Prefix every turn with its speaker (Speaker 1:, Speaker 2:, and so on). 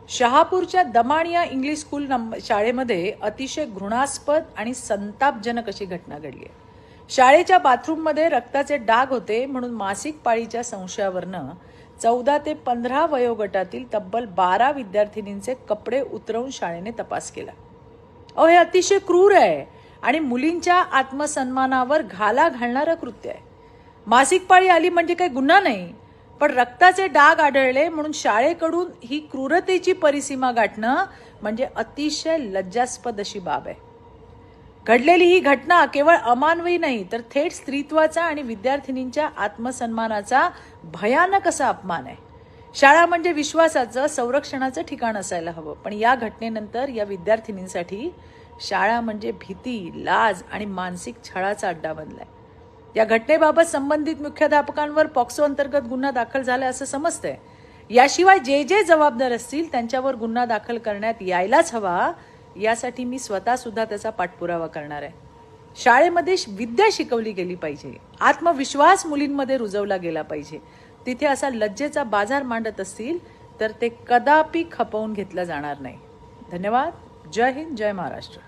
Speaker 1: शहापूरच्या दमाणिया English school शाळेमध्ये अतिशय घृणास्पद आणि संतापजनक अशी घटना घडली आहे. शाळेच्या बाथरूममध्ये रक्ताचे डाग होते म्हणून मासिक पाळीच्या संशयावरनं 14 ते 15 वयोगटातील तब्बल 12 विद्यार्थिनींचे कपडे उतरवून शाळेने तपास केला. हे अतिशय क्रूर आहे आणि मुलींच्या आत्मसन्मानावर घाला घालणारं कृत्य आहे. मासिक पाळी आली म्हणजे काही गुन्हा नाही, पण रक्ताचे डाग आढळले म्हणून शाळेकडून ही क्रूरतेची परिसीमा गाठणं म्हणजे अतिशय लज्जास्पद अशी बाब आहे. घडलेली ही घटना केवळ अमानवी नाही तर थेट स्त्रीत्वाचा आणि विद्यार्थिनींच्या आत्मसन्मानाचा भयानक असा अपमान आहे. शाळा म्हणजे विश्वासाचं, संरक्षणाचं ठिकाण असायला हवं, पण या घटनेनंतर या विद्यार्थिनींसाठी शाळा म्हणजे भीती, लाज आणि मानसिक छळाचा अड्डा बनलाय. या घटनेबाबत संबंधित मुख्याध्यापकांवर पॉक्सो अंतर्गत गुन्हा दाखल झाला असं समजतंय. याशिवाय जे जे जबाबदार असतील त्यांच्यावर गुन्हा दाखल करण्यात यायलाच हवा, यासाठी मी स्वतः सुद्धा त्याचा पाठपुरावा करणार आहे. शाळेमध्ये विद्या शिकवली गेली पाहिजे, आत्मविश्वास मुलींमध्ये रुजवला गेला पाहिजे. तिथे असा लज्जेचा बाजार मांडत असतील तर ते कदापि खपवून घेतलं जाणार नाही. धन्यवाद. जय हिंद, जय महाराष्ट्र.